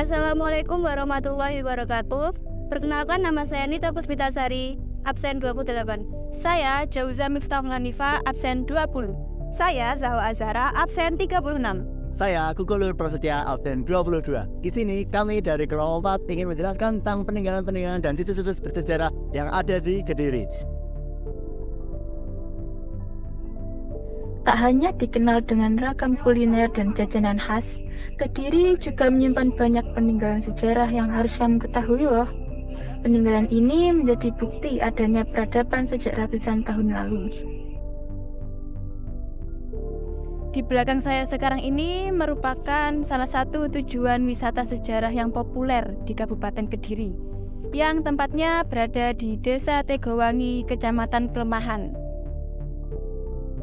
Assalamualaikum warahmatullahi wabarakatuh. Perkenalkan, nama saya Nita Puspitasari, absen 28. Saya Jauza Miftahul Hanifah, absen 20. Saya Zahwa Azhara, absen 36. Saya Gugulur Prasetya, absen 22. Di sini kami dari kelompok 4 ingin menjelaskan tentang peninggalan-peninggalan dan situs-situs bersejarah yang ada di Kediri. Tak hanya dikenal dengan ragam kuliner dan jajanan khas, Kediri juga menyimpan banyak peninggalan sejarah yang harus kamu ketahui loh. Peninggalan ini menjadi bukti adanya peradaban sejak ratusan tahun lalu. Di belakang saya sekarang ini merupakan salah satu tujuan wisata sejarah yang populer di Kabupaten Kediri, yang tempatnya berada di Desa Tegowangi, Kecamatan Kelemahan.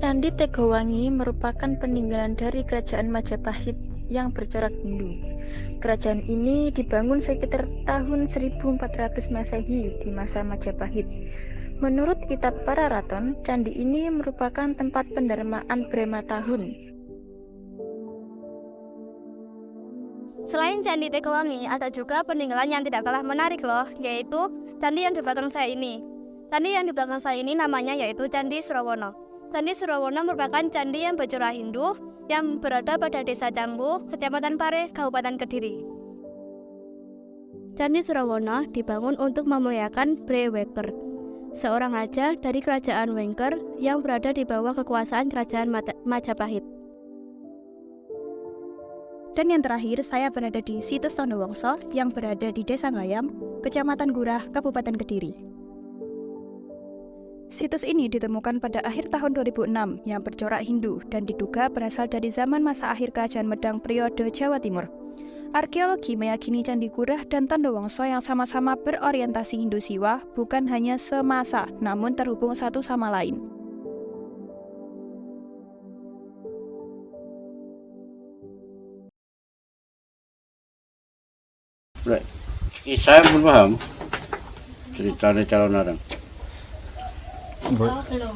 Candi Tegowangi merupakan peninggalan dari Kerajaan Majapahit yang bercorak Hindu. Kerajaan ini dibangun sekitar tahun 1400 Masehi di masa Majapahit. Menurut kitab Pararaton, candi ini merupakan tempat pendarmaan Brahma Tahun. Selain Candi Tegowangi, ada juga peninggalan yang tidak kalah menarik loh, yaitu candi yang di belakang saya ini. Candi yang di belakang saya ini namanya yaitu Candi Surawono. Candi Surawono merupakan candi yang bercorak Hindu yang berada pada Desa Cambu, Kecamatan Pare, Kabupaten Kediri. Candi Surawono dibangun untuk memuliakan Bre Weker, seorang raja dari Kerajaan Wengker yang berada di bawah kekuasaan Kerajaan Majapahit. Dan yang terakhir, saya berada di situs Tondowongso yang berada di Desa Ngayam, Kecamatan Gurah, Kabupaten Kediri. Situs ini ditemukan pada akhir tahun 2006 yang bercorak Hindu dan diduga berasal dari zaman masa akhir Kerajaan Medang periode Jawa Timur. Arkeologi meyakini Candi Gurah dan Tondowongso yang sama-sama berorientasi Hindu Siwa bukan hanya semasa, namun terhubung satu sama lain. Saya belum paham ceritanya calon orang. Belum.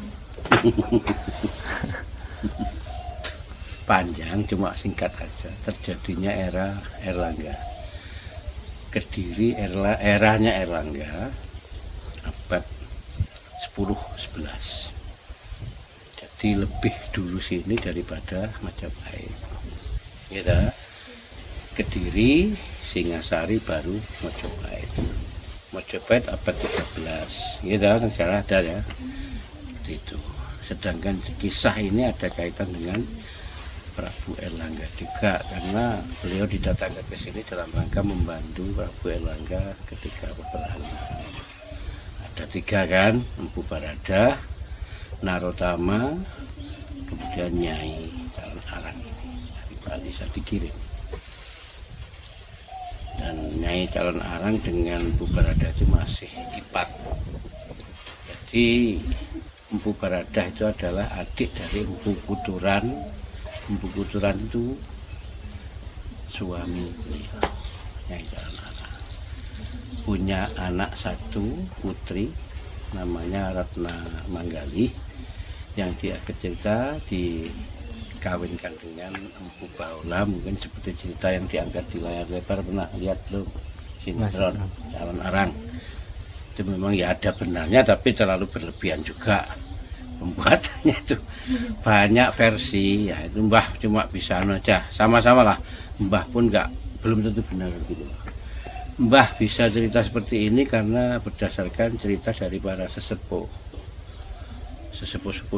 Panjang, cuma singkat aja. Terjadinya era Erlangga. Kediri eranya Erlangga abad 10-11. Jadi lebih dulu sini daripada Majapahit. Gitu. Kediri, Singasari baru Majapahit. Majapahit abad 13. Gitu kan salah ada ya. Itu. Sedangkan kisah ini ada kaitan dengan Prabu Erlangga juga karena beliau didatangkan ke sini dalam rangka membantu Prabu Erlangga ketika peperangan. Ada 3 kan, Empu Barada, Narotama, kemudian Nyai Calon Arang ini dari Bali saya dikirim. Dan Nyai Calon Arang dengan Empu Barada itu masih ipar. Jadi Empu Barada itu adalah adik dari Empu Kuturan. Empu Kuturan itu suami beliau, Nyai Calon Arang. Punya anak 1 putri namanya Ratna Manggali yang dia cerita dikawinkan dengan Empu Baula. Mungkin seperti cerita yang diangkat di layar lebar, pernah lihat belum? Sinetron Calon Arang. Itu memang ya ada benarnya tapi terlalu berlebihan juga pembuatannya itu, banyak versi ya. Itu Mbah cuma bisa aja, sama-sama lah Mbah pun belum tentu benar gitu. Mbah bisa cerita seperti ini karena berdasarkan cerita dari para sesepuh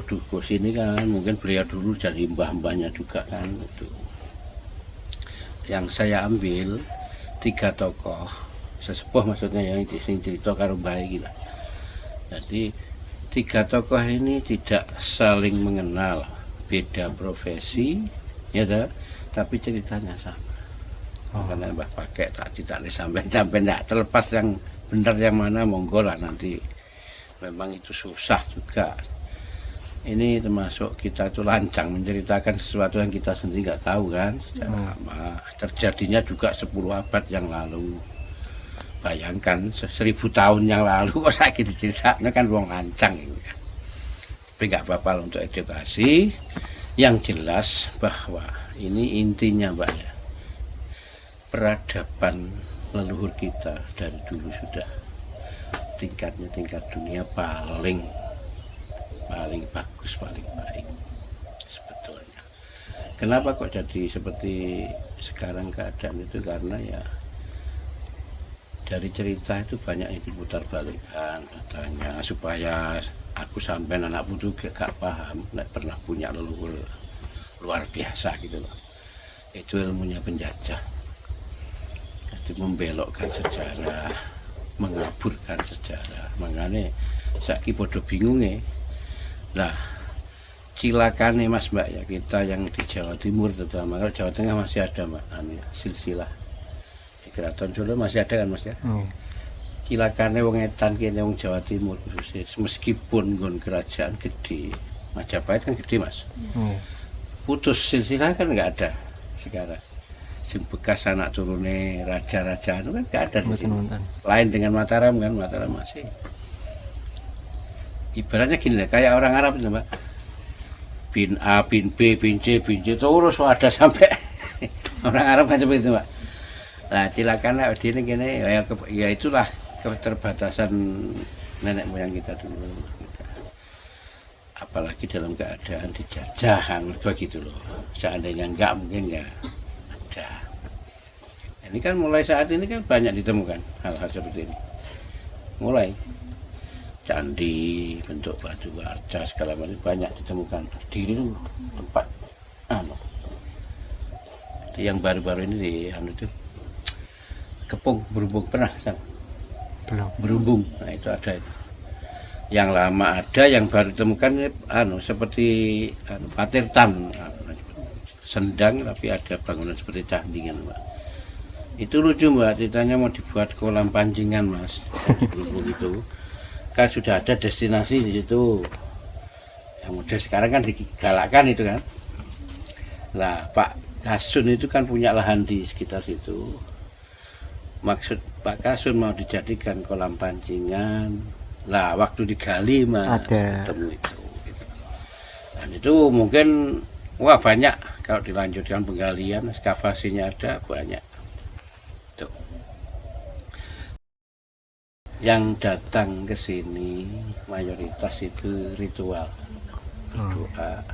Dukus ini kan, mungkin beliau dulu jadi mbah-mbahnya juga kan. Itu yang saya ambil 3 tokoh sesepuh, maksudnya yang di sini cerita karo bayi gitu. Jadi 3 tokoh ini tidak saling mengenal, beda profesi ya tapi ceritanya sama. Karena Mbah pakai tak sampai tidak terlepas yang benar yang mana, monggo lah nanti. Memang itu susah juga. Ini termasuk kita itu lancang menceritakan sesuatu yang kita sendiri nggak tahu kan. Terjadinya juga 10 abad yang lalu. Bayangkan 1000 tahun yang lalu kok saya diceritakan kan wong lancang ini. Tapi nggak apa-apa untuk edukasi. Yang jelas bahwa ini intinya Mbak ya. peradaban leluhur kita dari dulu sudah tingkatnya tingkat dunia paling bagus, paling baik sebetulnya. Kenapa kok jadi seperti sekarang keadaan itu? Karena ya dari cerita itu banyak yang diputar balikan katanya, supaya aku sampai anak putu gak paham, gak pernah punya leluhur luar biasa gitu loh. Itu ilmunya penjajah, jadi membelokkan sejarah, mengaburkan sejarah. Makanya saiki podo bingung ya. Nah, cilakane Mas Mbak ya, kita yang di Jawa Timur terutama. Kalau Jawa Tengah masih ada Mbak, silsilah di Keraton Solo masih ada kan Mas ya. Cilakane wong etan kene wong Jawa Timur khususnya, meskipun nggon kerajaan gede, Majapahit kan gede Mas. Putus silsilah kan nggak ada sekarang. Sing bekas anak turune raja-raja itu kan nggak ada di sini. Lain dengan Mataram kan, Mataram masih. Ibaratnya gini lah, kayak orang Arab itu Mbak. Bin A, bin B, bin C, terus ada sampai orang Arab kan seperti itu Mbak. Nah, silakan lah di ini ya itulah keterbatasan nenek moyang kita dulu. Apalagi dalam keadaan dijajahan begitu loh. Seandainya enggak mungkin ya ada. Ini kan mulai saat ini kan banyak ditemukan hal-hal seperti ini. Mulai candi bentuk batu arca segala macam banyak ditemukan. Berdiri itu tempat yang baru-baru ini di itu Kepung Berumbung, pernah kan? Belum. Berumbung, nah itu ada itu. Yang lama ada, yang baru ditemukan seperti Patirtan, sendang tapi ada bangunan seperti candi kan Mbak. Itu lucu Mbak, ceritanya mau dibuat kolam pancingan Mas di Berumbung itu. Kan sudah ada destinasi di situ. Yang model sekarang kan digalakkan itu kan. Lah Pak Kasun itu kan punya lahan di sekitar situ. Maksud Pak Kasun mau dijadikan kolam pancingan. Nah waktu digali mah ketemu itu gitu. Dan itu mungkin wah banyak kalau dilanjutkan penggalian, ekskavasinya ada banyak tuh. Yang datang ke sini mayoritas itu ritual berdoa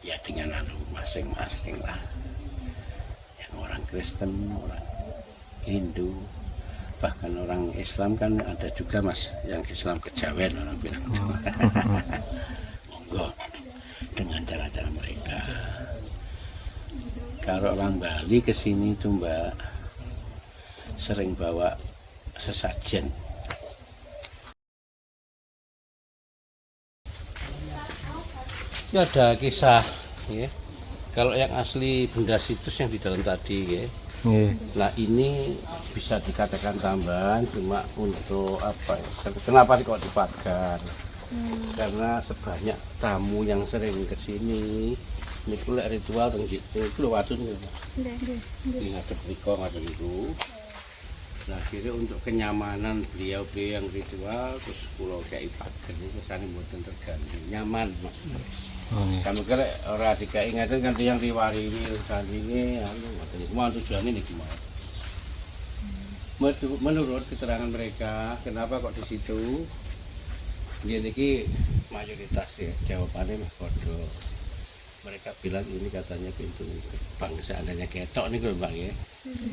ya dengan masing-masing lah. Yang orang Kristen, orang Hindu, bahkan orang Islam kan ada juga Mas, yang Islam kejawen orang bilang. Monggo dengan cara-cara mereka. Kalau orang Bali ke sini tuh Mbak sering bawa sesajen. Ini ada kisah ya. Kalau yang asli benda situs yang di dalam tadi ya. Nah ini bisa dikatakan tambahan cuma untuk apa ya? Kenapa kok dipagar? Karena sebanyak tamu yang sering ke sini ini pula ritual tentang itu waktu ini ngadep riko ngadep itu. Nah akhirnya untuk kenyamanan beliau yang ritual terus pulau kayak pagar ini kesannya buatan terganti nyaman maksudnya. Kami kira orang dikai ingatan kan yang riwari saat ini cuma tujuannya ini gimana? Menurut keterangan mereka kenapa kok di situ? Jadi mayoritas ya jawabannya Mas Kodo. Mereka bilang ini katanya pintu gerbang, seandainya ketok nih gerbang ya.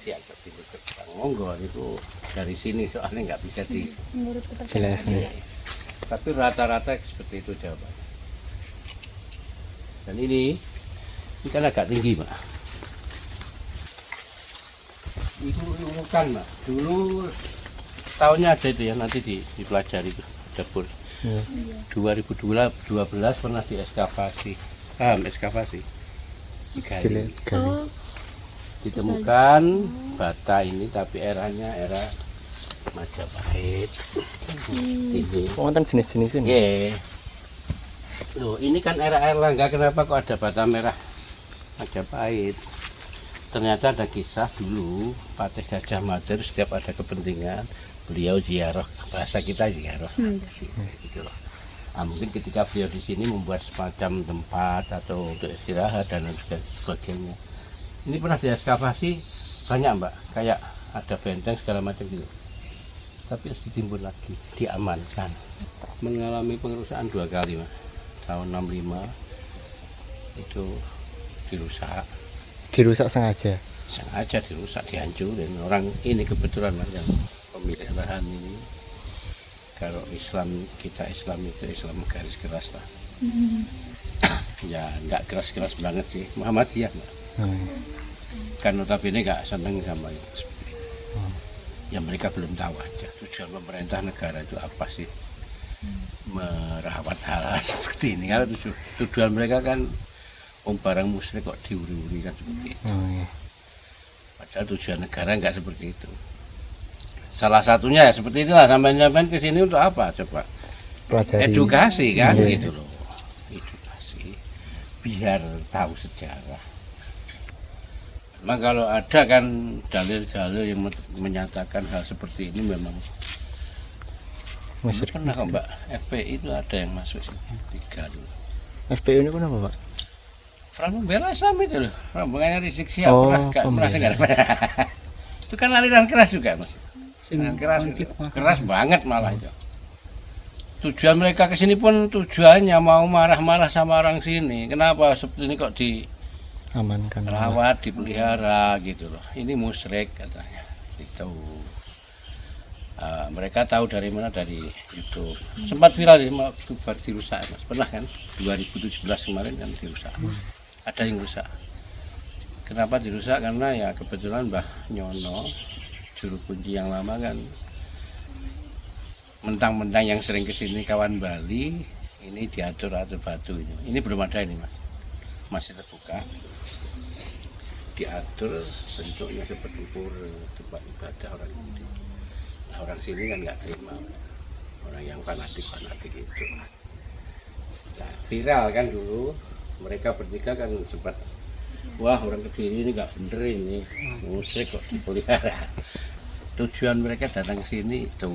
Dianggap pintu gerbang. Monggo itu dari sini soalnya nggak bisa Jelasnya. Tapi rata-rata seperti itu jawabannya. Dan ini kan agak tinggi Mbak. Itu bukan Mbak. Dulu tahunnya ada itu ya, nanti dipelajari itu dapur. 2012 pernah diekskavasi. Ekskavasi digali. Ditemukan bata ini tapi eranya era Majapahit. Ini Wonten jenis-jenis ini. yeah. Loh, ini kan era Erlangga, kenapa kok ada bata merah Majapahit? Ternyata ada kisah dulu Patih Gajah Mada setiap ada kepentingan beliau ziarah, bahasa kita ziarah. Gitu loh. Nah, mungkin ketika beliau di sini membuat semacam tempat atau untuk istirahat dan sebagainya. Ini pernah diekskavasi banyak mbak, kayak ada benteng segala macam gitu. Tapi harus ditimbun lagi, diamankan. Mengalami pengerusakan 2 kali mas. Tahun 65 itu dirusak. Dirusak sengaja. Sengaja dirusak, dihancurin. Orang ini kebetulan mas yang pemilik lahan ini. Kalau Islam, kita Islam itu Islam garis keras lah. Ya enggak keras-keras banget sih, Muhammadiyah mbak. Kan notabene nggak seneng sama yang seperti itu. Ya mereka belum tahu aja tujuan pemerintah negara itu apa sih, merawat hal-hal seperti ini. Kalau tujuan mereka kan barang musrik kok diuri-uri kan seperti itu. Padahal tujuan negara nggak seperti itu. Salah satunya ya seperti itulah, sampai-sampai ke sini untuk apa coba? Pelajari. Edukasi kan Iya. gitu loh. Edukasi biar tahu sejarah. Nah, kalau ada kan dalil-dalil yang menyatakan hal seperti ini memang Musyrik. pernah kok mbak, FPI itu ada yang masuk sini 3 dulu. FPI ini kenapa Pak? Front Pembela Islam itu loh, rombongannya Rizik Syihab, Oh, pernah pembela. dengar? Itu kan aliran keras juga mas, aliran keras, itu. Keras banget malah itu. Tujuan mereka ke sini pun tujuannya mau marah-marah sama orang sini. Kenapa seperti ini kok Amankan. dirawat, dipelihara gitu loh. Ini musyrik katanya. Gitu. Mereka tahu dari mana, dari YouTube. Sempat viral ya, waktu baru dirusak mas. Pernah kan 2017 kemarin kan dirusak. Ada yang rusak. Kenapa dirusak? Karena ya kebetulan Mbah Nyono, juru kunci yang lama kan, mentang-mentang yang sering kesini kawan Bali, ini diatur-atur batu ini. Ini belum ada ini mas, masih terbuka. Diatur bentuknya seperti pura, tempat ibadah orang ini. Nah, orang sini kan nggak terima, orang yang fanatik itu. Nah, viral kan dulu, mereka bertiga kan sempat, wah orang Kediri ini nggak bener ini, musyrik kok dipelihara. Tujuan mereka datang ke sini itu